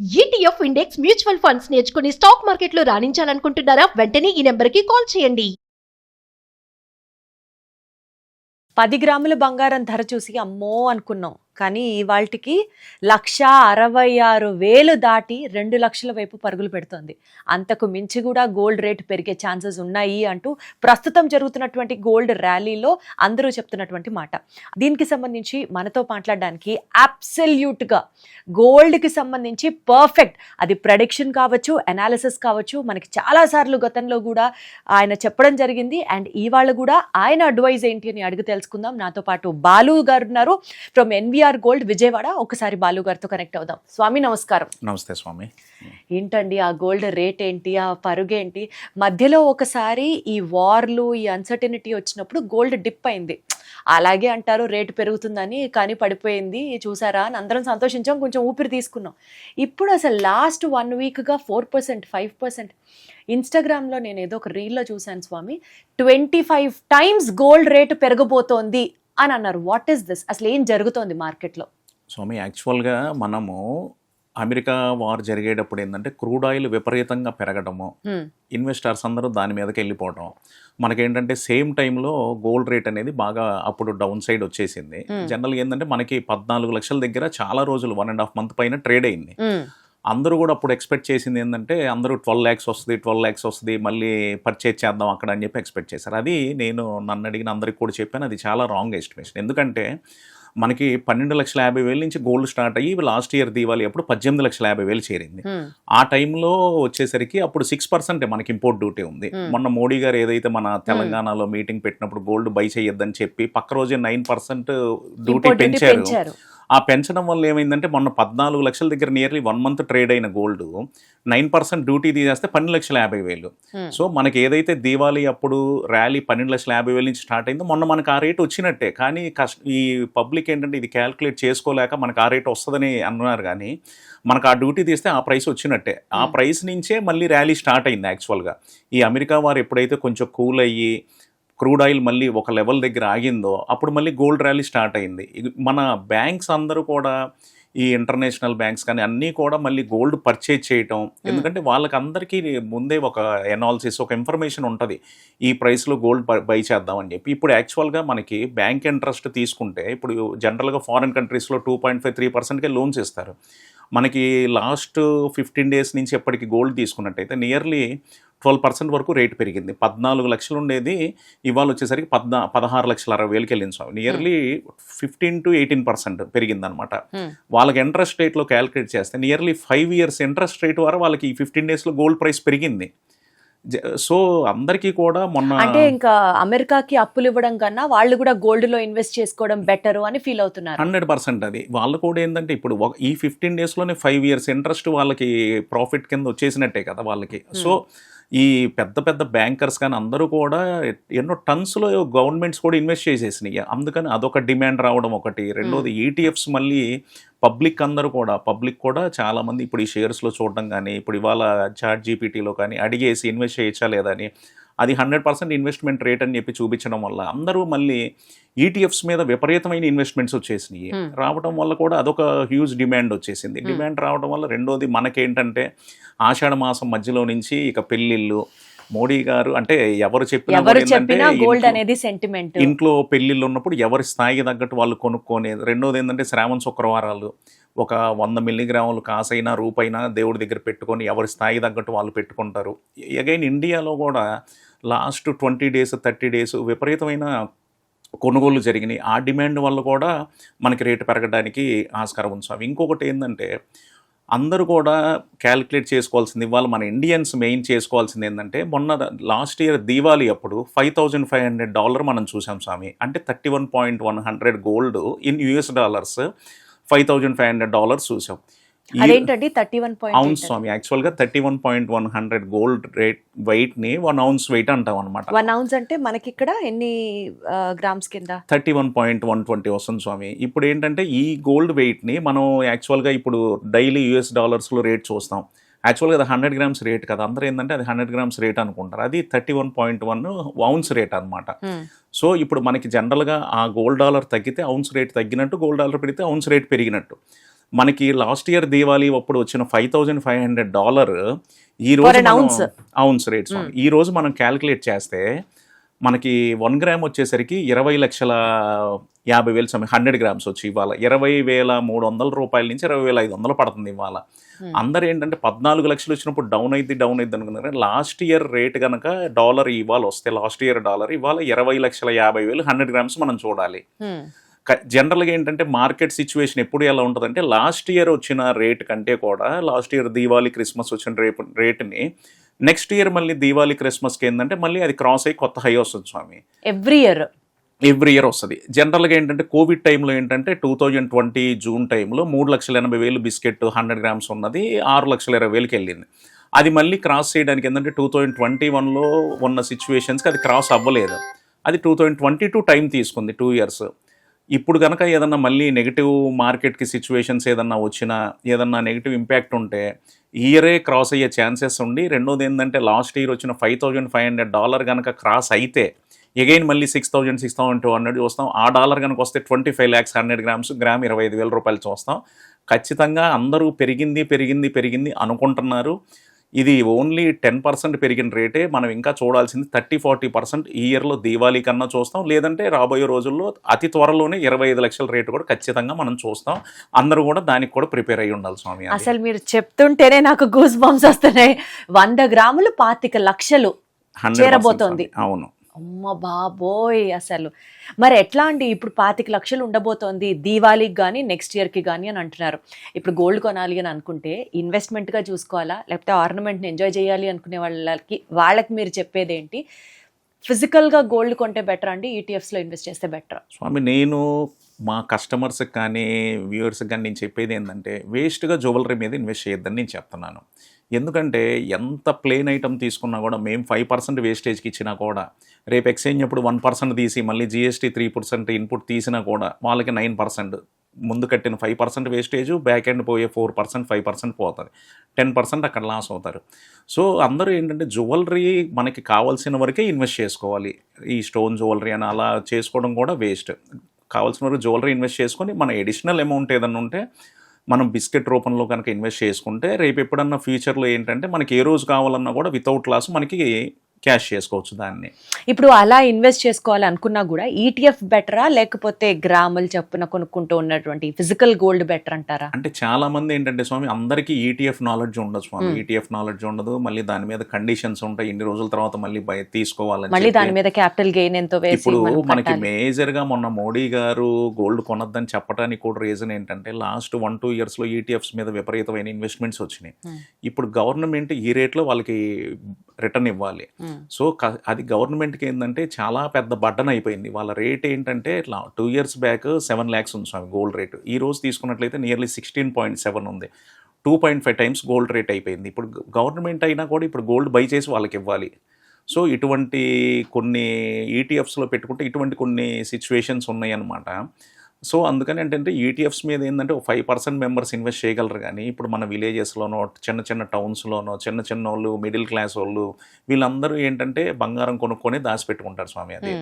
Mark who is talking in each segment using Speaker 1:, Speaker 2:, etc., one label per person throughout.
Speaker 1: ETF index mutual funds నేర్చుకుని stock మార్కెట్లో రాణించాలనుకుంటున్నారా? వెంటనే ఈ నెంబర్కి కాల్ చేయండి.
Speaker 2: 10 గ్రాముల బంగారం ధర చూసి అమ్మో అనుకున్నాం. కానీ ఇవాల్టికి 1,66,000 దాటి 2 లక్షల వైపు పరుగులు పెడుతోంది. అంతకు మించి కూడా గోల్డ్ రేటు పెరిగే ఛాన్సెస్ ఉన్నాయి అంటూ ప్రస్తుతం జరుగుతున్నటువంటి గోల్డ్ ర్యాలీలో అందరూ చెప్తున్నటువంటి మాట. దీనికి సంబంధించి మనతో మాట్లాడడానికి అబ్సల్యూట్గా గోల్డ్కి సంబంధించి పర్ఫెక్ట్, అది ప్రెడిక్షన్ కావచ్చు, అనాలిసిస్ కావచ్చు, మనకి చాలాసార్లు గతంలో కూడా ఆయన చెప్పడం జరిగింది. అండ్ ఇవాళ కూడా ఆయన అడ్వైజ్ ఏంటి అని అడిగి తెలుసుకుందాం. నాతో పాటు బాలు గారు ఉన్నారు ఫ్రమ్ ఎన్విఆర్ గోల్డ్ విజయవాడ. ఒకసారి బాలు గారితో కనెక్ట్ అవుదాం. స్వామి నమస్కారం.
Speaker 3: నమస్తే స్వామి.
Speaker 2: ఏంటండి ఆ గోల్డ్ రేట్ ఏంటి, ఆ పరుగేంటి? మధ్యలో ఒకసారి ఈ వార్లు, ఈ అన్సర్టనిటీ వచ్చినప్పుడు గోల్డ్ డిప్ అయింది. అలాగే అంటారు రేటు పెరుగుతుందని, కానీ పడిపోయింది చూసారా అని అందరం సంతోషించాం, కొంచెం ఊపిరి తీసుకున్నాం. ఇప్పుడు అసలు లాస్ట్ 1 వీక్గా 4%, 5%. ఇన్స్టాగ్రామ్లో నేను ఏదో ఒక రీల్లో చూశాను స్వామి, 25 టైమ్స్ గోల్డ్ రేటు పెరగబోతోంది అని అన్నారు. What is this? అసలు ఏం జరుగుతోంది మార్కెట్లో?
Speaker 3: స్వామి, యాక్చువల్గా మనము అమెరికా వార్ జరిగేటప్పుడు ఏంటంటే క్రూడ్ ఆయిల్ విపరీతంగా పెరగడము, ఇన్వెస్టర్స్ అందరూ దాని మీదకి వెళ్ళిపోవడం, మనకేంటంటే సేమ్ టైంలో గోల్డ్ రేట్ అనేది బాగా అప్పుడు డౌన్ సైడ్ వచ్చేసింది. జనరల్గా ఏంటంటే మనకి 14 లక్షల దగ్గర చాలా రోజులు 1.5 మంత్ పైన ట్రేడ్ అయింది. అందరూ కూడా అప్పుడు ఎక్స్పెక్ట్ చేసింది ఏంటంటే అందరూ 12 lakhs వస్తుంది, 12 lakhs వస్తుంది, మళ్ళీ పర్చేజ్ చేద్దాం అక్కడ అని చెప్పి ఎక్స్పెక్ట్ చేశారు. అది నేను నన్ను అడిగిన అందరికి కూడా చెప్పాను, అది చాలా రాంగ్ ఎస్టిమేషన్. ఎందుకంటే మనకి 12,50,000 నుంచి గోల్డ్ స్టార్ట్ అయ్యి లాస్ట్ ఇయర్ దీవాలి అప్పుడు 18,50,000 చేరింది. ఆ టైంలో వచ్చేసరికి అప్పుడు 6% మనకి ఇంపోర్ట్ డ్యూటీ ఉంది. మొన్న మోడీ గారు ఏదైతే మన తెలంగాణలో మీటింగ్ పెట్టినప్పుడు గోల్డ్ బై చేయొద్దని చెప్పి పక్క రోజే 9% డ్యూటీ పెంచారు. ఆ పెంచడం వల్ల ఏమైందంటే మొన్న 14 లక్షల దగ్గర నియర్లీ 1 మంత్ ట్రేడ్ అయిన గోల్డ్ 9% డ్యూటీ తీసేస్తే 12,50,000. సో మనకి ఏదైతే దీవాలి అప్పుడు ర్యాలీ 12,50,000 నుంచి స్టార్ట్ అయిందో మొన్న మనకు ఆ రేట్ వచ్చినట్టే. కానీ ఈ పబ్లిక్ ఏంటంటే ఇది క్యాల్కులేట్ చేసుకోలేక మనకు ఆ రేట్ వస్తుందని అన్నారు. కానీ మనకు ఆ డ్యూటీ తీస్తే ఆ ప్రైస్ వచ్చినట్టే. ఆ ప్రైస్ నుంచే మళ్ళీ ర్యాలీ స్టార్ట్ అయింది. యాక్చువల్గా ఈ అమెరికా వారు ఎప్పుడైతే కొంచెం కూల్ అయ్యి క్రూడ్ ఆయిల్ మళ్ళీ ఒక లెవెల్ దగ్గర ఆగిందో అప్పుడు మళ్ళీ గోల్డ్ ర్యాలీ స్టార్ట్ అయింది. మన బ్యాంక్స్ అందరూ కూడా, ఈ ఇంటర్నేషనల్ బ్యాంక్స్ కానీ అన్నీ కూడా మళ్ళీ గోల్డ్ పర్చేజ్ చేయటం. ఎందుకంటే వాళ్ళకి అందరికీ ముందే ఒక ఎనాలిసిస్, ఒక ఇన్ఫర్మేషన్ ఉంటుంది ఈ ప్రైస్లో గోల్డ్ బై చేద్దామని చెప్పి. ఇప్పుడు యాక్చువల్గా మనకి బ్యాంక్ ఇంట్రెస్ట్ తీసుకుంటే ఇప్పుడు జనరల్గా ఫారిన్ కంట్రీస్లో 2.5-3%కే లోన్స్ ఇస్తారు. మనకి లాస్ట్ 15 days నుంచి ఎప్పటికి గోల్డ్ తీసుకున్నట్టయితే నియర్లీ 12% వరకు రేటు పెరిగింది. 14 లక్షలు ఉండేది ఇవాళ వచ్చేసరికి 16,60,000కి వెళ్ళింది స్వామి. నియర్లీ 15-18% పెరిగిందనమాట. వాళ్ళకి ఇంట్రెస్ట్ రేట్లో క్యాలిక్యులేట్ చేస్తే నియర్లీ 5 years ఇంట్రెస్ట్ రేట్ వరకు వాళ్ళకి ఈ 15 daysలో గోల్డ్ ప్రైస్ పెరిగింది. సో అందరికీ కూడా మొన్న
Speaker 2: అంటే ఇంకా అమెరికాకి అప్పులు ఇవ్వడం కన్నా వాళ్ళు కూడా గోల్డ్ లో ఇన్వెస్ట్ చేసుకోవడం బెటర్ అని ఫీల్ అవుతున్నారు.
Speaker 3: 100% అది వాళ్ళు కూడా ఏంటంటే ఇప్పుడు ఈ 15 daysలోనే 5 years ఇంట్రెస్ట్ వాళ్ళకి ప్రాఫిట్ కింద వచ్చేసినట్టే కదా వాళ్ళకి. సో ఈ పెద్ద పెద్ద బ్యాంకర్స్ కానీ అందరూ కూడా ఎన్నో టన్స్లో గవర్నమెంట్స్ కూడా ఇన్వెస్ట్ చేసేసినాయి. అందుకని అదొక డిమాండ్ రావడం ఒకటి. రెండోది ETFs మళ్ళీ పబ్లిక్ కూడా చాలామంది ఇప్పుడు ఈ షేర్స్లో చూడడం కానీ, ఇప్పుడు ఇవాళ చాట్ జీపీటీలో కానీ అడిగేసి ఇన్వెస్ట్ చేయొచ్చా లేదా అని, అది 100% ఇన్వెస్ట్మెంట్ రేట్ అని చెప్పి చూపించడం వల్ల అందరూ మళ్ళీ ETFs మీద విపరీతమైన ఇన్వెస్ట్మెంట్స్ వచ్చేసినాయి. రావడం వల్ల కూడా అదొక హ్యూజ్ డిమాండ్ వచ్చేసింది. డిమాండ్ రావడం వల్ల రెండోది మనకేంటంటే ఆషాఢ మాసం మధ్యలో నుంచి ఇక పెళ్ళిళ్ళు, మోడీ గారు అంటే ఎవరు చెప్పినా
Speaker 2: గోల్డ్ అనేది సెంటిమెంట్.
Speaker 3: ఇంట్లో పెళ్ళిళ్ళు ఉన్నప్పుడు ఎవరి స్థాయికి తగ్గట్టు వాళ్ళు కొనుక్కోనేది. రెండోది ఏంటంటే శ్రావణ శుక్రవారాలు ఒక 100 మిల్లీగ్రాములు కాసైనా రూపైనా దేవుడి దగ్గర పెట్టుకొని ఎవరి స్థాయికి తగ్గట్టు వాళ్ళు పెట్టుకుంటారు. అగైన్ ఇండియాలో కూడా లాస్ట్ 20 days 30 days విపరీతమైన కొనుగోలు జరిగినాయి. ఆ డిమాండ్ వల్ల కూడా మనకి రేటు పెరగడానికి ఆస్కారం ఉంది స్వామి. ఇంకొకటి ఏంటంటే అందరూ కూడా క్యాలిక్యులేట్ చేసుకోవాల్సింది, ఇవాళ మన ఇండియన్స్ మెయిన్ చేసుకోవాల్సింది ఏంటంటే మొన్న లాస్ట్ ఇయర్ దీవాలి అప్పుడు $5,500 మనం చూసాం స్వామి. అంటే 31.100 గోల్డ్ ఇన్ US dollars $5,500 చూసాం.
Speaker 2: అదేంటండి 31
Speaker 3: ounce స్వామి. యాక్చువల్గా 31.100 గోల్డ్ రేట్ వెయిట్ని 1 ounce వెయిట్ అంటాం అనమాట.
Speaker 2: 1 ounce అంటే మనకి ఇక్కడ ఎన్ని గ్రామ్స్ కింద?
Speaker 3: 31.120 వస్తుంది స్వామి. ఇప్పుడు ఏంటంటే ఈ గోల్డ్ వెయిట్ని మనం యాక్చువల్గా ఇప్పుడు డైలీ US dollarsలో రేట్ చూస్తాం. యాక్చువల్గా అది 100 grams రేట్ కదా, అందరూ ఏంటంటే అది 100 grams రేట్ అనుకుంటారు. అది 31.1 ounce రేట్ అనమాట. సో ఇప్పుడు మనకి జనరల్గా ఆ గోల్డ్ డాలర్ తగ్గితే అవున్స్ రేట్ తగ్గినట్టు, గోల్డ్ డాలర్ పెరిగితే అవున్స్ రేట్ పెరిగినట్టు. మనకి లాస్ట్ ఇయర్ దీవాలి అప్పుడు వచ్చిన $5,500 ఈ
Speaker 2: For
Speaker 3: రోజు
Speaker 2: an ounce.
Speaker 3: అవున్స్ రేట్ స్వామి ఈ రోజు మనం క్యాలిక్యులేట్ చేస్తే మనకి 1 గ్రామ్ వచ్చేసరికి 20,50,000 స్వామి 100 గ్రామ్స్ వచ్చి ఇవాళ 20,300 రూపాయల నుంచి 20,500 పడుతుంది ఇవాళ. అందరు ఏంటంటే 14 లక్షలు వచ్చినప్పుడు డౌన్ అయింది అనుకున్నారు. లాస్ట్ ఇయర్ రేట్ కనుక డాలర్ ఇవాళ వస్తే లాస్ట్ ఇయర్ డాలర్ ఇవాళ 20,50,000 100 గ్రామ్స్ మనం చూడాలి. జనరల్గా ఏంటంటే మార్కెట్ సిచ్యువేషన్ ఎప్పుడు ఎలా ఉంటుందంటే లాస్ట్ ఇయర్ వచ్చిన రేట్ కంటే కూడా లాస్ట్ ఇయర్ దీవాలి క్రిస్మస్ వచ్చిన రేట్ని నెక్స్ట్ ఇయర్ మళ్ళీ దీవాలి క్రిస్మస్కి ఏంటంటే మళ్ళీ అది క్రాస్ అయ్యి కొత్త హై వస్తుంది స్వామి.
Speaker 2: ఎవ్రీ ఇయర్
Speaker 3: వస్తుంది. జనరల్గా ఏంటంటే కోవిడ్ టైంలో ఏంటంటే 2020 జూన్ టైంలో 3,80,000 బిస్కెట్ 100 గ్రామ్స్ ఉన్నది 6,20,000కి వెళ్ళింది. అది మళ్ళీ క్రాస్ చేయడానికి ఏంటంటే 2021లో ఉన్న సిచ్యువేషన్స్కి అది క్రాస్ అవ్వలేదు. అది 2022 టైం తీసుకుంది 2 ఇయర్స్. ఇప్పుడు కనుక ఏదన్నా మళ్ళీ నెగిటివ్ మార్కెట్కి సిచ్యువేషన్స్ ఏదన్నా వచ్చినా ఏదన్నా నెగిటివ్ ఇంపాక్ట్ ఉంటే ఇయరే క్రాస్ అయ్యే ఛాన్సెస్ ఉండి, రెండోది ఏంటంటే లాస్ట్ ఇయర్ వచ్చిన $5,500 కనుక క్రాస్ అయితే ఎగైన్ మళ్ళీ 6,200 చూస్తాం. ఆ డాలర్ కనుక వస్తే 25 lakhs 100 గ్రామ్స్ గ్రామ్ 25,000 రూపాయలు చూస్తాం. ఖచ్చితంగా అందరూ పెరిగింది అనుకుంటున్నారు. ఇది ఓన్లీ 10% పెరిగిన రేటే. మనం ఇంకా చూడాల్సింది 30-40% ఈ ఇయర్లో దీవాలి కన్నా చూస్తాం. లేదంటే రాబోయే రోజుల్లో అతి త్వరలోనే 25 లక్షల రేటు కూడా ఖచ్చితంగా మనం చూస్తాం. అందరూ కూడా దానికి కూడా ప్రిపేర్ అయ్యి ఉండాలి స్వామి.
Speaker 2: అసలు మీరు చెప్తుంటేనే నాకు గూస్ బంప్స్ వస్తున్నాయి. 100 గ్రాములు 25 లక్షలు చేరబోతోంది.
Speaker 3: అవును.
Speaker 2: అమ్మ బాబోయ్. అసలు మరి ఎట్లా అండి? ఇప్పుడు 25 లక్షలు ఉండబోతోంది దీవాళీకి కానీ నెక్స్ట్ ఇయర్కి కానీ అని అంటున్నారు. ఇప్పుడు గోల్డ్ కొనాలి అని అనుకుంటే ఇన్వెస్ట్మెంట్గా చూసుకోవాలా, లేకపోతే ఆర్నమెంట్ని ఎంజాయ్ చేయాలి అనుకునే వాళ్ళకి మీరు చెప్పేది ఏంటి? ఫిజికల్గా గోల్డ్ కొంటే బెటర్ అండి, ఈటీఎఫ్స్లో ఇన్వెస్ట్ చేస్తే బెటర్?
Speaker 3: స్వామి, నేను మా కస్టమర్స్కి కానీ వ్యూవర్స్కి కానీ నేను చెప్పేది ఏంటంటే వేస్ట్గా జ్యువెలరీ మీద ఇన్వెస్ట్ చేయొద్దని నేను చెప్తున్నాను. ఎందుకంటే ఎంత ప్లేన్ ఐటమ్ తీసుకున్నా కూడా మేము 5% వేస్టేజ్కి ఇచ్చినా కూడా రేపు ఎక్స్చేంజ్ అప్పుడు 1% తీసి మళ్ళీ GST 3% ఇన్పుట్ తీసినా కూడా వాళ్ళకి 9% ముందు కట్టిన 5% వేస్టేజ్, బ్యాక్ ఎండ్ పోయే 4% 5% పోతుంది. 10% అక్కడ లాస్ అవుతారు. సో అందరూ ఏంటంటే జ్యువెలరీ మనకి కావాల్సిన వరకే ఇన్వెస్ట్ చేసుకోవాలి. ఈ స్టోన్ జ్యువెలరీ అని అలా చేసుకోవడం కూడా వేస్ట్. కావాల్సిన వరకు జ్యువెలరీ ఇన్వెస్ట్ చేసుకొని మన ఎడిషనల్ అమౌంట్ ఏదన్నా ఉంటే మనం బిస్కెట్ రూపంలో కనుక ఇన్వెస్ట్ చేసుకుంటే రేపు ఎప్పుడన్నా ఫ్యూచర్లో ఏంటంటే మనకి ఏ రోజు కావాలన్నా కూడా వితౌట్ లాస్ మనకి క్యాష్ చేసుకోవచ్చు దాన్ని.
Speaker 2: ఇప్పుడు అలా ఇన్వెస్ట్ చేసుకోవాలి అనుకున్నా కూడా ఈటీఎఫ్ బెటరా, లేకపోతే గ్రాములు చొప్పున కొనుక్కుంటూ ఉన్నటువంటి ఫిజికల్ గోల్డ్ బెటర్ అంటారా?
Speaker 3: అంటే చాలా మంది ఏంటంటే స్వామి అందరికీ ఈటీఎఫ్ నాలెడ్జ్ ఉండదు స్వామి. ఈటీఎఫ్ నాలెడ్జ్ ఉండదు. మళ్ళీ దాని మీద కండిషన్స్ ఉంటాయి. ఇన్ని రోజుల తర్వాత మళ్ళీ తీసుకోవాలని,
Speaker 2: మళ్ళీ దాని మీద క్యాపిటల్ గెయిన్ ఎంతో వేసి
Speaker 3: ఇప్పుడు మనకి మేజర్ గా మొన్న మోడీ గారు గోల్డ్ కొనొద్దని చెప్పడానికి కూడా రీజన్ ఏంటంటే లాస్ట్ 1-2 ఇయర్స్లో ఈటీఎఫ్స్ మీద విపరీతమైన ఇన్వెస్ట్మెంట్స్ వచ్చినాయి. ఇప్పుడు గవర్నమెంట్ ఈ రేట్లో వాళ్ళకి రిటర్న్ ఇవ్వాలి. సో అది గవర్నమెంట్కి ఏంటంటే చాలా పెద్ద బడ్డన్ అయిపోయింది. వాళ్ళ రేట్ ఏంటంటే 2 years బ్యాక్ 7 lakhs ఉంది స్వామి గోల్డ్ రేటు. ఈ రోజు తీసుకున్నట్లయితే నియర్లీ 16.7 ఉంది. 2.5 times గోల్డ్ రేట్ అయిపోయింది. ఇప్పుడు గవర్నమెంట్ అయినా కూడా ఇప్పుడు గోల్డ్ బై చేసి వాళ్ళకి ఇవ్వాలి. సో ఇటువంటి కొన్ని ఈటీఎఫ్స్లో పెట్టుకుంటే ఇటువంటి కొన్ని సిచ్యువేషన్స్ ఉన్నాయి అన్నమాట. సో అందుకని ఏంటంటే ఈటీఎఫ్స్ మీద ఏంటంటే 5% మెంబర్స్ ఇన్వెస్ట్ చేయగలరు. కానీ ఇప్పుడు మన విలేజెస్లోనో చిన్న టౌన్స్లోనో చిన్న వాళ్ళు మిడిల్ క్లాస్ వాళ్ళు వీళ్ళందరూ ఏంటంటే బంగారం కొనుక్కొని దాచిపెట్టుకుంటారు స్వామి. అది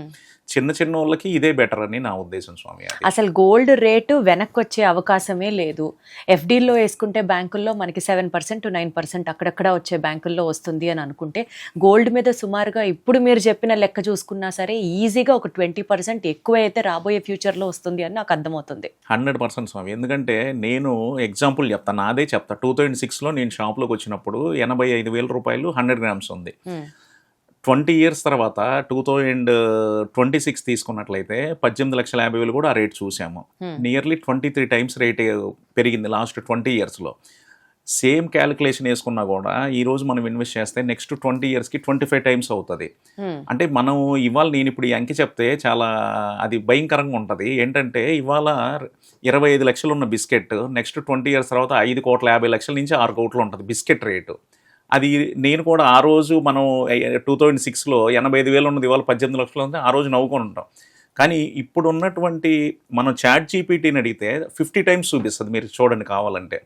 Speaker 3: చిన్న వాళ్ళకి ఇదే బెటర్ అని నా ఉద్దేశం స్వామి.
Speaker 2: అసలు గోల్డ్ రేటు వెనక్కి వచ్చే అవకాశమే లేదు. ఎఫ్డీల్లో వేసుకుంటే బ్యాంకుల్లో మనకి 7% to 9% అక్కడక్కడ వచ్చే బ్యాంకుల్లో వస్తుంది అని అనుకుంటే గోల్డ్ మీద సుమారుగా ఇప్పుడు మీరు చెప్పిన లెక్క చూసుకున్నా సరే ఈజీగా ఒక 20% ఎక్కువ అయితే రాబోయే ఫ్యూచర్లో వస్తుంది అని నాకు అర్థమవుతుంది.
Speaker 3: 100% స్వామి. ఎందుకంటే నేను ఎగ్జాంపుల్ చెప్తాను, నాదే చెప్తా. 2006లో నేను షాప్లోకి వచ్చినప్పుడు 85,000 రూపాయలు 100 గ్రామ్స్ ఉంది. 20 years తర్వాత 2026 తీసుకున్నట్లయితే 18,50,000 కూడా ఆ రేట్ చూసాము. నియర్లీ 23 times రేట్ పెరిగింది లాస్ట్ 20 yearsలో. సేమ్ క్యాలిక్యులేషన్ వేసుకున్నా కూడా ఈ రోజు మనం ఇన్వెస్ట్ చేస్తే నెక్స్ట్ 20 yearsకి 25 times అవుతుంది. అంటే మనం ఇవాళ నేను ఇప్పుడు ఈ అంకి చెప్తే చాలా అది భయంకరంగా ఉంటుంది. ఏంటంటే ఇవాళ 25 లక్షలు ఉన్న బిస్కెట్ నెక్స్ట్ 20 years తర్వాత 5,50,00,000 నుంచి 6 కోట్లు ఉంటుంది బిస్కెట్ రేటు. అది నేను కూడా ఆ రోజు మనం 2006లో 85,000 ఉన్నది ఇవాళ 18 లక్షలు ఉంది. ఆ రోజు నవ్వుకొని ఉంటాం. కానీ ఇప్పుడు ఉన్నటువంటి మనం చాట్ జీపీటీని అడిగితే 50 times చూపిస్తుంది. మీరు చూడండి కావాలంటే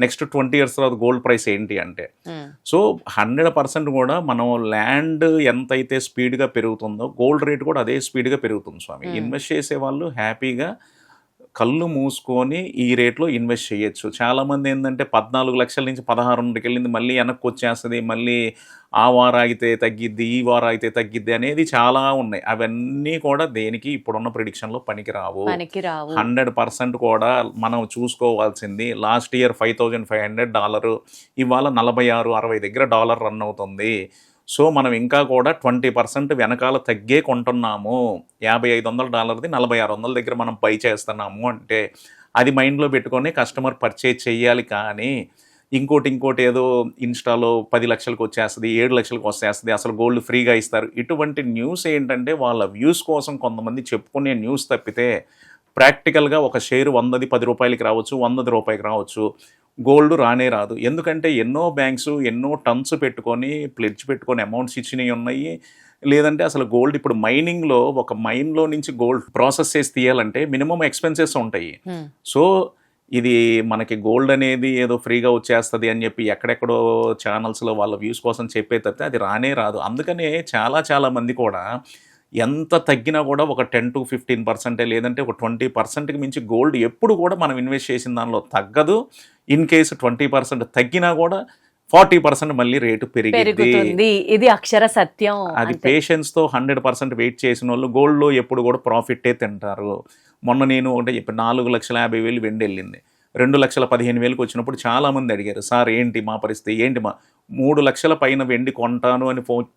Speaker 3: నెక్స్ట్ 20 years తర్వాత గోల్డ్ ప్రైస్ ఏంటి అంటే. సో 100% కూడా మనం ల్యాండ్ ఎంతైతే స్పీడ్గా పెరుగుతుందో గోల్డ్ రేట్ కూడా అదే స్పీడ్గా పెరుగుతుంది స్వామి. ఇన్వెస్ట్ చేసే వాళ్ళు హ్యాపీగా కళ్ళు మూసుకొని ఈ రేట్లో ఇన్వెస్ట్ చేయొచ్చు. చాలామంది ఏంటంటే 14 లక్షల నుంచి 16కి వెళ్ళింది, మళ్ళీ వెనక్కి వచ్చేస్తుంది, మళ్ళీ ఆ వారం ఆగితే తగ్గిద్ది, ఈ వారం అయితే తగ్గిద్ది అనేది చాలా ఉన్నాయి. అవన్నీ కూడా దేనికి ఇప్పుడున్న ప్రిడిక్షన్లో పనికిరావు. 100% కూడా మనం చూసుకోవాల్సింది లాస్ట్ ఇయర్ $5,500, ఇవాళ 46-60 దగ్గర డాలర్ రన్ అవుతుంది. సో మనం ఇంకా కూడా 20% వెనకాల తగ్గే కొంటున్నాము. $5,500ది 4600 దగ్గర మనం బై చేస్తున్నాము అంటే అది మైండ్లో పెట్టుకొని కస్టమర్ పర్చేజ్ చేయాలి. కానీ ఇంకోటి ఏదో ఇన్స్టాలో 10 లక్షలకు వచ్చేస్తుంది, 7 లక్షలకు వచ్చేస్తుంది, అసలు గోల్డ్ ఫ్రీగా ఇస్తారు, ఇటువంటి న్యూస్ ఏంటంటే వాళ్ళ వ్యూస్ కోసం కొంతమంది చెప్పుకునే న్యూస్ తప్పితే ప్రాక్టికల్గా ఒక షేర్ 100ది ₹10 రావచ్చు, 100ది రూపాయికి రావచ్చు. గోల్డ్ రానే రాదు. ఎందుకంటే ఎన్నో బ్యాంక్స్ ఎన్నో టన్స్ పెట్టుకొని ప్లెడ్జ్ పెట్టుకొని అమౌంట్స్ ఇచ్చినవి ఉన్నాయి. లేదంటే అసలు గోల్డ్ ఇప్పుడు మైనింగ్లో ఒక మైన్లో నుంచి గోల్డ్ ప్రాసెస్ చేసి తీయాలంటే మినిమం ఎక్స్పెన్సెస్ ఉంటాయి. సో ఇది మనకి గోల్డ్ అనేది ఏదో ఫ్రీగా వచ్చేస్తుంది అని చెప్పి ఎక్కడెక్కడో ఛానల్స్లో వాళ్ళ వ్యూస్ కోసం చెప్పే తప్పితే అది రానే రాదు. అందుకనే చాలా మంది కూడా ఎంత తగ్గినా కూడా ఒక 10-15% లేదంటే ఒక 20%కి మించి గోల్డ్ ఎప్పుడు కూడా మనం ఇన్వెస్ట్ చేసిన దానిలో తగ్గదు. ఇన్ కేసు 20% తగ్గినా కూడా 40% మళ్ళీ రేటు పెరిగింది.
Speaker 2: ఇది అక్షర సత్యం.
Speaker 3: అది పేషెన్స్తో 100% వెయిట్ చేసిన వాళ్ళు గోల్డ్లో ఎప్పుడు కూడా ప్రాఫిట్టే తింటారు. మొన్న నేను ఒకటే చెప్పి 4,50,000 వెండి వెళ్ళింది, 2,15,000కి వచ్చినప్పుడు చాలామంది అడిగారు, సార్ ఏంటి మా పరిస్థితి ఏంటి, 3 లక్షల పైన వెండి కొంటాను అని ఫోన్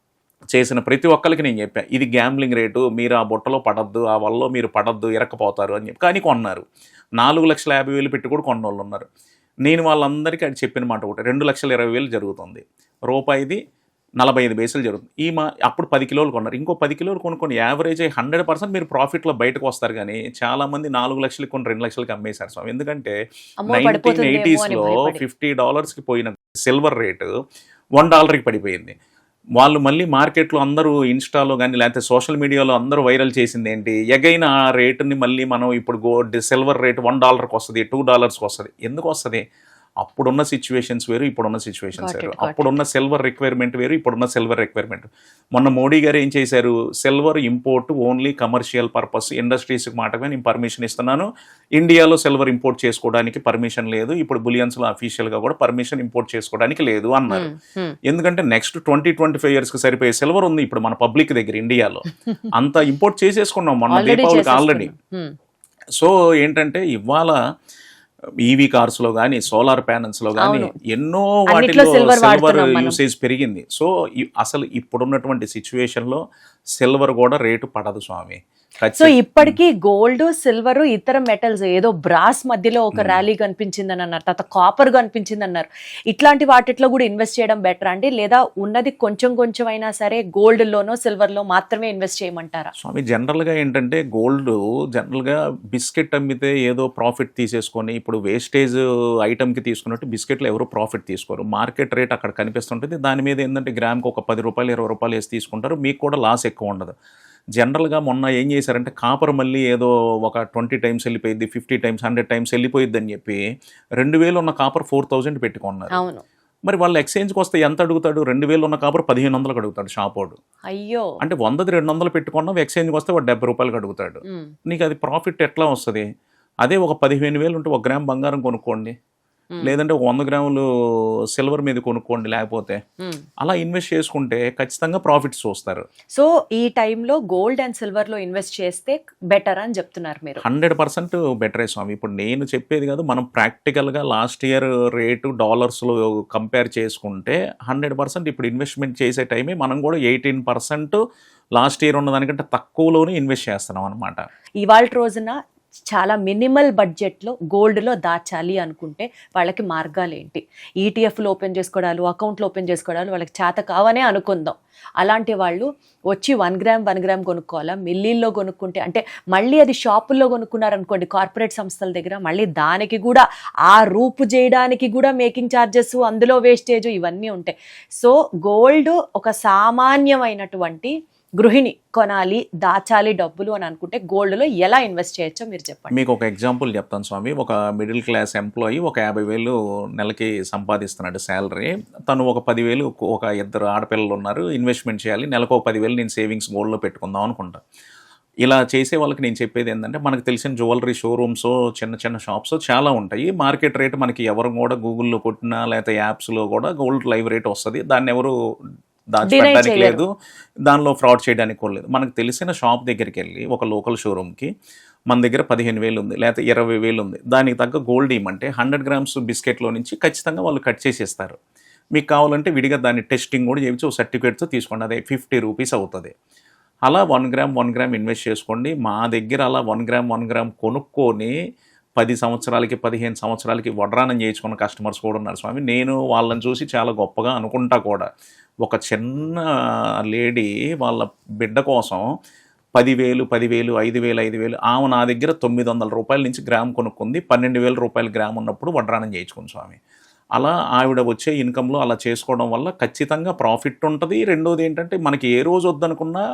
Speaker 3: చేసిన ప్రతి ఒక్కరికి నేను చెప్పాను, ఇది గ్యాంబ్లింగ్ రేటు, మీరు ఆ బుట్టలో పడద్దు, ఆ వల్ల మీరు పడద్దు, ఇరక్కపోతారు అని చెప్పి. కానీ కొన్నారు. 4,50,000 పెట్టి కూడా కొన్న వాళ్ళు ఉన్నారు. నేను వాళ్ళందరికీ అది చెప్పిన మాట ఒకటి, 2,20,000 జరుగుతుంది, రూపాయిది 45 పైసలు జరుగుతుంది. అప్పుడు 10 కిలోలు కొన్నారు, ఇంకో 10 కిలోలు కొనుక్కొని యావరేజ్ 100% మీరు ప్రాఫిట్లో బయటకు వస్తారు. కానీ చాలామంది 4 లక్షలకి కొని 2 లక్షలకి అమ్మేశారు స్వామి. ఎందుకంటే 1980sలో $50కి పోయిన సిల్వర్ రేటు $1కి పడిపోయింది. వాళ్ళు మళ్ళీ మార్కెట్లో అందరూ ఇన్స్టాలో కానీ లేకపోతే సోషల్ మీడియాలో అందరూ వైరల్ చేసింది ఏంటి, ఎగైన ఆ రేటుని మళ్ళీ మనం ఇప్పుడు గోల్డ్ సిల్వర్ రేటు $1కి వస్తుంది, $2కి వస్తుంది. ఎందుకు వస్తుంది? అప్పుడున్న సిచ్యువేషన్స్ వేరు, ఇప్పుడున్న సిచ్యువేషన్స్ వేరు. అప్పుడున్న సిల్వర్ రిక్వైర్మెంట్ వేరు, ఇప్పుడున్న సిల్వర్ రిక్వైర్మెంట్. మొన్న మోడీ గారు ఏం చేశారు, silver import only commercial purpose, ఇండస్ట్రీస్కి మాటగా నేను పర్మిషన్ ఇస్తున్నాను, ఇండియాలో సిల్వర్ ఇంపోర్ట్ చేసుకోవడానికి పర్మిషన్ లేదు, ఇప్పుడు బులియన్స్లో అఫీషియల్గా కూడా పర్మిషన్ ఇంపోర్ట్ చేసుకోవడానికి లేదు అన్నారు. ఎందుకంటే నెక్స్ట్ 20-25 ఇయర్స్కి సరిపోయే సిల్వర్ ఉంది ఇప్పుడు మన పబ్లిక్ దగ్గర ఇండియాలో. అంతా ఇంపోర్ట్ చేసేసుకున్నాం మొన్న దీపావళికి ఆల్రెడీ. సో ఏంటంటే ఇవాళ ఈవీ కార్స్లో కానీ సోలార్ ప్యానల్స్లో కానీ ఎన్నో వాటిలో సిల్వర్ యూసేజ్ పెరిగింది. సో అసలు ఇప్పుడున్నటువంటి సిచ్యువేషన్లో సిల్వర్ కూడా రేటు పడదు స్వామి.
Speaker 2: సో ఇప్పటికీ గోల్డ్, సిల్వర్, ఇతర మెటల్స్, ఏదో బ్రాస్ మధ్యలో ఒక ర్యాలీ కనిపించిందని అన్నారు, తర్వాత కాపర్ కనిపించింది అన్నారు. ఇట్లాంటి వాటిలో కూడా ఇన్వెస్ట్ చేయడం బెటర్ అండి, లేదా ఉన్నది కొంచెం అయినా సరే గోల్డ్లోనో సిల్వర్లో మాత్రమే ఇన్వెస్ట్ చేయమంటారా?
Speaker 3: స్వామి జనరల్గా ఏంటంటే గోల్డ్ జనరల్గా బిస్కెట్ అమ్మితే ఏదో ప్రాఫిట్ తీసేసుకొని, ఇప్పుడు వేస్టేజ్ ఐటమ్కి తీసుకున్నట్టు బిస్కెట్లో ఎవరు ప్రాఫిట్ తీసుకోరు. మార్కెట్ రేట్ అక్కడ కనిపిస్తుంటుంది, దాని మీద ఏంటంటే గ్రామ్కి ఒక $10 $20 వేసి తీసుకుంటారు, మీకు కూడా లాస్ ఎక్కువ ఉండదు. జనరల్గా మొన్న ఏం చేశారంటే కాపర్ మళ్ళీ ఏదో ఒక 20 టైమ్స్ వెళ్ళిపోయింది, 50 టైమ్స్ 100 టైమ్స్ వెళ్ళిపోయిద్ది అని చెప్పి 2,000 ఉన్న కాపర్ 4,000 పెట్టుకున్నారు. మరి వాళ్ళు ఎక్స్చేంజ్కి వస్తే ఎంత అడుగుతాడు? 2,000 ఉన్న కాపర్ 1,500కి అడుగుతాడు షాపోడు.
Speaker 2: అయ్యో, అంటే
Speaker 3: 100ది 200 పెట్టుకున్నావు, ఎక్స్చేంజ్కి వస్తే వాడు $70 అడుగుతాడు. నీకు అది ప్రాఫిట్ ఎట్లా వస్తుంది? అదే ఒక 15,000 ఉంటే 1 గ్రామ్ బంగారం కొనుక్కోండి, లేదంటే 100 గ్రాములు సిల్వర్ మీద కొనుక్కోండి, లేకపోతే అలా ఇన్వెస్ట్ చేసుకుంటే ఖచ్చితంగా ప్రాఫిట్స్ చూస్తారు.
Speaker 2: సో ఈ టైంలో గోల్డ్ అండ్ సిల్వర్ లో ఇన్వెస్ట్ చేస్తే బెటర్ అని చెప్తున్నారు మీరు?
Speaker 3: 100% బెటరే స్వామి. ఇప్పుడు నేను చెప్పేది కాదు, మనం ప్రాక్టికల్గా లాస్ట్ ఇయర్ రేటు డాలర్స్లో కంపేర్ చేసుకుంటే 100% ఇప్పుడు ఇన్వెస్ట్మెంట్ చేసే టైమే మనం కూడా 18% లాస్ట్ ఇయర్ ఉన్న దానికంటే తక్కువలోనే ఇన్వెస్ట్ చేస్తున్నాం అనమాట.
Speaker 2: ఇవాళ రోజున చాలా మినిమల్ బడ్జెట్లో గోల్డ్లో దాచాలి అనుకుంటే వాళ్ళకి మార్గాలు ఏంటి? ఈటీఎఫ్లు ఓపెన్ చేసుకోవడాలు, అకౌంట్లు ఓపెన్ చేసుకోవడాలు వాళ్ళకి చేత కావనే అనుకుందాం. అలాంటి వాళ్ళు వచ్చి 1 గ్రామ్ కొనుక్కోవాలా? మిల్లీల్లో కొనుక్కుంటే అంటే మళ్ళీ అది షాపుల్లో కొనుక్కున్నారనుకోండి కార్పొరేట్ సంస్థల దగ్గర, మళ్ళీ దానికి కూడా ఆ రూపు చేయడానికి కూడా మేకింగ్ ఛార్జెస్, అందులో వేస్టేజ్, ఇవన్నీ ఉంటాయి. సో గోల్డ్ ఒక సామాన్యమైనటువంటి గృహిణి కొనాలి, దాచాలి డబ్బులు అని అనుకుంటే గోల్డ్లో ఎలా ఇన్వెస్ట్ చేయొచ్చో మీరు చెప్పండి.
Speaker 3: మీకు ఒక ఎగ్జాంపుల్ చెప్తాను స్వామి. ఒక మిడిల్ క్లాస్ ఎంప్లాయీ ఒక 50,000 నెలకి సంపాదిస్తున్నాడు శాలరీ. తను ఒక 10,000, ఒక 2 ఆడపిల్లలు ఉన్నారు, ఇన్వెస్ట్మెంట్ చేయాలి, నెలకు ఒక 10,000 నేను సేవింగ్స్ గోల్డ్లో పెట్టుకుందాం అనుకుంటా. ఇలా చేసే వాళ్ళకి నేను చెప్పేది ఏంటంటే, మనకు తెలిసిన జ్యువెలరీ షోరూమ్స్, చిన్న చిన్న షాప్స్ చాలా ఉంటాయి. మార్కెట్ రేట్ మనకి ఎవరు కూడా గూగుల్‌లో కొట్టినా లేకపోతే యాప్స్‌లో కూడా గోల్డ్ లైవ్ రేట్ వస్తది. దాన్ని ఎవరు దాచిపెట్టడానికి
Speaker 2: చేయలేరు.
Speaker 3: లేదు. దానిలో ఫ్రాడ్ చేయడానికి కూడా లేదు. మనకు తెలిసిన షాప్ దగ్గరికెళ్ళి ఒక లోకల్ షోరూమ్‌కి మన దగ్గర 15,000 ఉంది లేకపోతే 20,000 ఉంది. దానికి తగ్గ గోల్డ్ ఇయ్యమంటే 100 గ్రామ్స్ బిస్కెట్‌లో నుంచి ఖచ్చితంగా వాళ్ళు కట్ చేసి ఇస్తారు. మీకు కావాలంటే విడిగా దాన్ని టెస్టింగ్ కూడా చేయించి ఒక సర్టిఫికేట్‌తో తీసుకోండి. అదే ₹50 అవుతది. అలా 1 గ్రామ్ ఇన్వెస్ట్ చేసుకోండి. మా దగ్గర అలా 1 గ్రామ్ కొనుక్కొని 10 సంవత్సరాలకి 15 సంవత్సరాలకి వడ్రానం చేయించుకున్న కస్టమర్స్ కూడా ఉన్నారు స్వామి. నేను వాళ్ళని చూసి చాలా గొప్పగా అనుకుంటా కూడా. ఒక చిన్న లేడీ వాళ్ళ బిడ్డ కోసం 10,000, 5,000 ఆమె నా దగ్గర ₹900 నుంచి గ్రామ్ కొనుక్కుంది. ₹12,000 గ్రామ్ ఉన్నప్పుడు వడ్రానం చేయించుకుంది స్వామి. అలా ఆవిడ వచ్చే ఇన్కమ్‌లో అలా చేసుకోవడం వల్ల ఖచ్చితంగా ప్రాఫిట్ ఉంటది. రెండోది ఏంటంటే మనకి ఏ రోజు వద్దనుకున్నా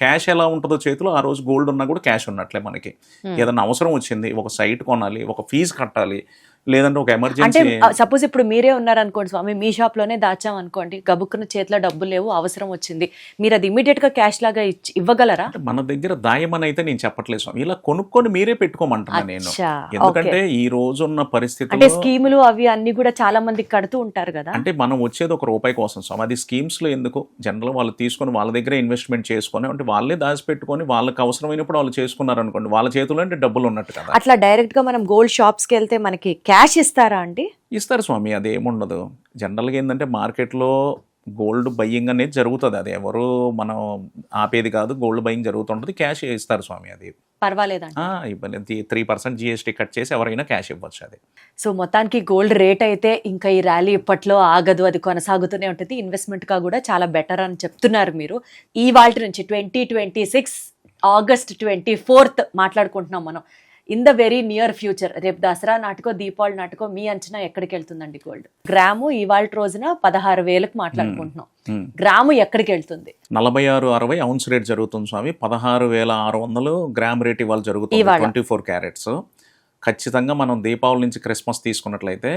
Speaker 3: క్యాష్ ఎలా ఉంటుందో చేతిలో ఆ రోజు గోల్డ్ ఉన్నా కూడా క్యాష్ ఉన్నట్లే మనకి. ఏదన్నా అవసరం వచ్చింది, ఒక సైట్ కొనాలి, ఒక ఫీజు కట్టాలి, లేదంటే ఒక
Speaker 2: అంటే
Speaker 3: ఎమర్జెన్సీ.
Speaker 2: సపోజ్ ఇప్పుడు మీరే ఉన్నారనుకోండి స్వామి, మీ షాప్‌లోనే దాచామనుకోండి, గబుక్కున చేతిలో డబ్బులు లేవు, అవసరం వచ్చింది. మీరు అది ఇమ్మీడియేట్‌గా క్యాష్ లాగా ఇవ్వగలరా?
Speaker 3: అంటే మన దగ్గర దాయమని అయితే నేను చెప్పట్లేదు స్వామి. ఇలా కొనుక్కొని మీరే పెట్టుకోమంటున్నా నేను.
Speaker 2: అచ్చా,
Speaker 3: ఎందుకంటే ఈ రోజున్న
Speaker 2: అంటే
Speaker 3: పరిస్థితుల్లో
Speaker 2: స్కీములు అవి అన్ని కూడా చాలా మంది కడుతూ ఉంటారు కదా.
Speaker 3: అంటే మనం వచ్చేది ₹1 కోసం స్వామి. అది స్కీమ్స్‌లో ఎందుకు? జనరల్‌గా వాళ్ళు తీసుకొని వాళ్ళ దగ్గరే ఇన్వెస్ట్‌మెంట్ చేసుకొని అంటే వాళ్ళే దాచిపెట్టుకొని వాళ్ళకి అవసరమైనప్పుడు వాళ్ళు చేసుకున్నారనుకోండి, వాళ్ళ చేతిలో అంటే డబ్బులు ఉన్నట్టు కదా.
Speaker 2: అట్లా డైరెక్ట్ గా మనం గోల్డ్ షాప్స్కి వెళ్తే మనకి క్యాష్ ఇస్తారా అండి?
Speaker 3: ఇస్తారు స్వామి, అదేముండదు. జనరల్‌గా ఏందంటే మార్కెట్‌లో గోల్డ్ బయ్యింగ్ అనేది జరుగుతది. అది ఎవరు మనం ఆపేది కాదు. Gold buying జరుగుతుంటది. క్యాష్ ఇస్తారు స్వామి అది.
Speaker 2: పర్వాలేదండి.
Speaker 3: ఇవ్వలేదు. 3% జీఎస్టీ కట్ చేసి ఎవరైనా క్యాష్ ఇవ్వచ్చు అది.
Speaker 2: సో మొత్తానికి గోల్డ్ రేట్ అయితే ఇంకా ఈ ర్యాలీ ఇప్పట్లో ఆగదు, అది కొనసాగుతూనే ఉంటుంది. ఇన్వెస్ట్మెంట్ గా కూడా చాలా బెటర్ అని చెప్తున్నారు మీరు. ఈ వాల్టి నుంచి 2026 ఆగస్ట్ 24 మాట్లాడుకుంటున్నాం మనం. In the very near future, రేపు దసరా నాటికో దీపావళి నాటికో మీ అంచనా ఎక్కడికి వెళ్తుందండి గోల్డ్? గ్రాము ఇవాళ రోజున 16,000కు మాట్లాడుకుంటున్నాం. గ్రాము ఎక్కడికి వెళ్తుంది?
Speaker 3: 46-60 ఔన్స్ రేట్ జరుగుతుంది స్వామి. 16,600 గ్రామ్ రేట్ ఇవాళ జరుగుతుంది. 24 క్యారెట్స్. ఖచ్చితంగా మనం దీపావళి నుంచి క్రిస్మస్ తీసుకున్నట్లయితే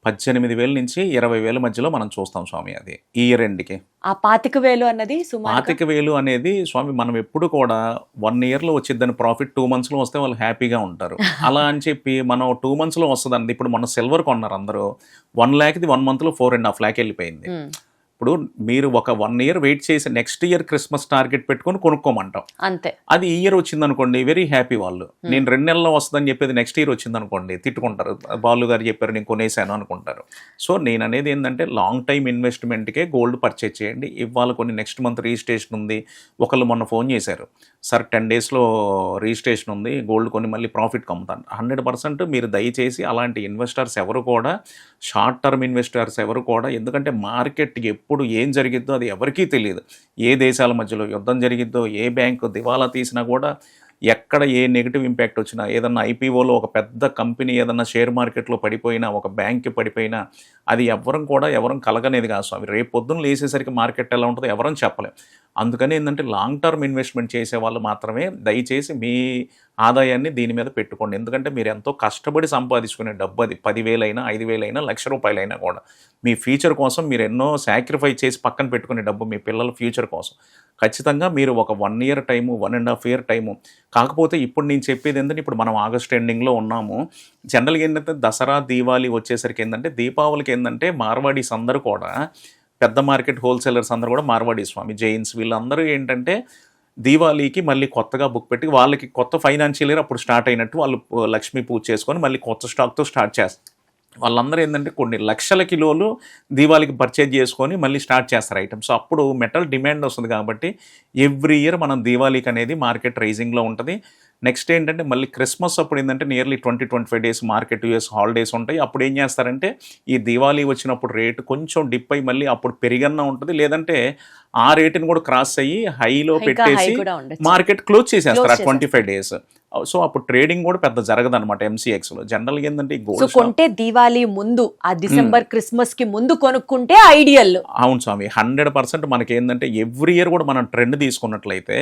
Speaker 3: 18,000 నుంచి 20,000 మధ్యలో మనం చూస్తాం స్వామి. అది ఈ ఇయర్ ఎండ్కి.
Speaker 2: ఆ 25,000 అన్నది సుమారు
Speaker 3: 25,000 అనేది స్వామి మనం ఎప్పుడు కూడా 1 ఇయర్లో వచ్చిద్దని ప్రాఫిట్ 2 monthsలో వస్తే వాళ్ళు హ్యాపీగా ఉంటారు. అలా అని చెప్పి మనం 2 monthsలో వస్తుందండి. ఇప్పుడు మన సిల్వర్ కొన్నారు అందరూ, 1 lakh 1 monthలో 4.5 lakh వెళ్ళిపోయింది. ఇప్పుడు మీరు ఒక 1 year వెయిట్ చేసి నెక్స్ట్ ఇయర్ క్రిస్మస్ టార్గెట్ పెట్టుకొని కొనుక్కోమంటాం.
Speaker 2: అంతే.
Speaker 3: అది ఈ ఇయర్ వచ్చింది అనుకోండి, వెరీ హ్యాపీ వాళ్ళు. నేను 2 నెలల్లో వస్తుందని చెప్పేది నెక్స్ట్ ఇయర్ వచ్చింది అనుకోండి, తిట్టుకుంటారు. బాలు గారు చెప్పారు నేను కొనేసాను అనుకుంటారు. సో నేను అనేది ఏంటంటే లాంగ్ టైం ఇన్వెస్ట్మెంట్కే గోల్డ్ పర్చేజ్ చేయండి. ఇవాళ కొన్ని నెక్స్ట్ మంత్ రిజిస్ట్రేషన్ ఉంది. ఒకళ్ళు మొన్న ఫోన్ చేశారు, సార్ 10 daysలో రిజిస్ట్రేషన్ ఉంది, గోల్డ్ కొని మళ్ళీ ప్రాఫిట్ కమ్ముతాను. 100% మీరు దయచేసి అలాంటి ఇన్వెస్టర్స్ ఎవరు కూడా, షార్ట్ టర్మ్ ఇన్వెస్టర్స్ ఎవరు కూడా, ఎందుకంటే మార్కెట్ ఎప్పుడు ఏం జరిగిద్దో అది ఎవరికీ తెలియదు. ఏ దేశాల మధ్యలో యుద్ధం జరిగిద్దో, ఏ బ్యాంకు దివాలా తీసినా కూడా, ఎక్కడ ఏ నెగిటివ్ ఇంపాక్ట్ వచ్చినా, ఏదన్నా ఐపీఓలో ఒక పెద్ద కంపెనీ ఏదన్నా షేర్ మార్కెట్లో పడిపోయినా, ఒక బ్యాంక్కి పడిపోయినా, అది ఎవరం కలగనేది కాదు స్వామి. రేపు పొద్దున్న లేసేసరికి మార్కెట్ ఎలా ఉంటుందో ఎవరం చెప్పలేం. అందుకని ఏంటంటే లాంగ్ టర్మ్ ఇన్వెస్ట్మెంట్ చేసే వాళ్ళు మాత్రమే దయచేసి మీ ఆదాయాన్ని దీని మీద పెట్టుకోండి. ఎందుకంటే మీరు ఎంతో కష్టపడి సంపాదించుకునే డబ్బు అది. 10,000 అయినా 5,000 అయినా ₹1,00,000 అయినా కూడా మీ ఫ్యూచర్ కోసం మీరు ఎన్నో సాక్రిఫైస్ చేసి పక్కన పెట్టుకునే డబ్బు మీ పిల్లల ఫ్యూచర్ కోసం. ఖచ్చితంగా మీరు ఒక 1 year టైము, 1.5 year టైము. కాకపోతే ఇప్పుడు నేను చెప్పేది ఏంటంటే, ఇప్పుడు మనం ఆగస్ట్ ఎండింగ్లో ఉన్నాము. జనరల్గా ఏంటంటే దసరా దీపావళి వచ్చేసరికి ఏంటంటే, దీపావళికి ఏంటంటే మార్వాడీస్ అందరూ కూడా, పెద్ద మార్కెట్ హోల్సేలర్స్ అందరూ కూడా మార్వాడీ స్వామి, జైన్స్ వీళ్ళందరూ ఏంటంటే దీవాళీకి మళ్ళీ కొత్తగా బుక్ పెట్టి వాళ్ళకి కొత్త ఫైనాన్షియల్ ఇయర్ అప్పుడు స్టార్ట్ అయినట్టు వాళ్ళు లక్ష్మీ పూజ చేసుకొని మళ్ళీ కొత్త స్టాక్తో స్టార్ట్ చేస్తారు. వాళ్ళందరూ ఏంటంటే కొన్ని లక్షల కిలోలు దీవాళికి పర్చేజ్ చేసుకొని మళ్ళీ స్టార్ట్ చేస్తారు ఐటమ్స్. అప్పుడు మెటల్ డిమాండ్ వస్తుంది కాబట్టి ఎవ్రీ ఇయర్ మనం దీవాళికి అనేది మార్కెట్ రైజింగ్లో ఉంటుంది. నెక్స్ట్ ఏంటంటే మళ్ళీ క్రిస్మస్ అప్పుడు ఏంటంటే nearly 20-25 days market US holidays ఉంటాయి. అప్పుడు ఏం చేస్తారంటే ఈ దీవాళీ వచ్చినప్పుడు రేటు కొంచెం డిప్ అయ్యి మళ్ళీ అప్పుడు పెరిగన్నా ఉంటుంది, లేదంటే ఆ రేటుని కూడా క్రాస్ అయ్యి హైలో పెట్టేసి మార్కెట్ క్లోజ్ చేసేస్తారు ఆ 25 days. సో అప్పుడు ట్రేడింగ్ కూడా పెద్ద జరగదు అనమాట ఎంసీఎక్స్లో. జనరల్గా ఏంటంటే గోల్డ్
Speaker 2: కొంటే దీవాళీ ముందు, ఆ డిసెంబర్ క్రిస్మస్ కి ముందు కొనుక్కుంటే ఐడియల్.
Speaker 3: అవును స్వామి, 100% మనకి ఏంటంటే ఎవ్రీ ఇయర్ కూడా మనం ట్రెండ్ తీసుకున్నట్లయితే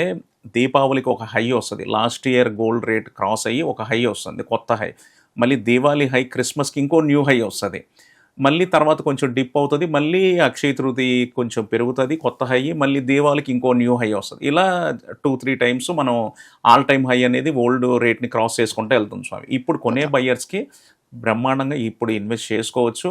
Speaker 3: దీపావళికి ఒక హై వస్తుంది. Last year gold rate cross అయ్యి ఒక హై వస్తుంది, కొత్త హై. మళ్ళీ దీవాళీ హై, క్రిస్మస్కి ఇంకో న్యూ హై వస్తుంది. మళ్ళీ తర్వాత కొంచెం డిప్ అవుతుంది, మళ్ళీ అక్షయ తృతీయ కొంచెం పెరుగుతుంది కొత్త హై, మళ్ళీ దీవాళికి ఇంకో న్యూ హై వస్తుంది. ఇలా 2-3 టైమ్స్ మనం ఆల్ టైమ్ హై అనేది ఓల్డ్ రేట్ని క్రాస్ చేసుకుంటూ వెళ్తుంది స్వామి. ఇప్పుడు కొనే బయ్యర్స్కి బ్రహ్మాండంగా ఇప్పుడు ఇన్వెస్ట్ చేసుకోవచ్చు.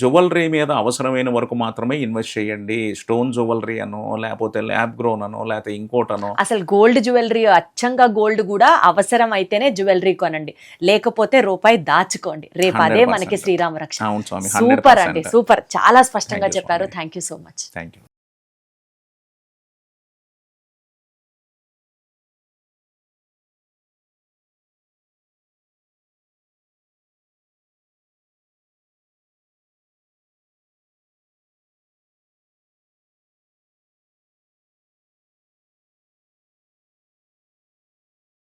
Speaker 3: జ్యువెలరీ మీద అవసరమైన వరకు మాత్రమే ఇన్వెస్ట్ చేయండి. స్టోన్ జ్యువెలరీ అనో, లేకపోతే ల్యాబ్ గ్రోన్ అనో, లేకపోతే ఇంకోటనో.
Speaker 2: అసలు గోల్డ్ జ్యువెలరీ, అచ్చంగా గోల్డ్ కూడా అవసరం అయితేనే జ్యువెలరీ కొనండి, లేకపోతే రూపాయి దాచుకోండి. రేపు అదే మనకి శ్రీరామ రక్ష.
Speaker 3: అవును స్వామి,
Speaker 2: సూపర్ అండి, సూపర్, చాలా స్పష్టంగా
Speaker 3: Thank you,
Speaker 2: చెప్పారు.
Speaker 3: స్వామి.
Speaker 2: Thank you so much.
Speaker 3: Thank you.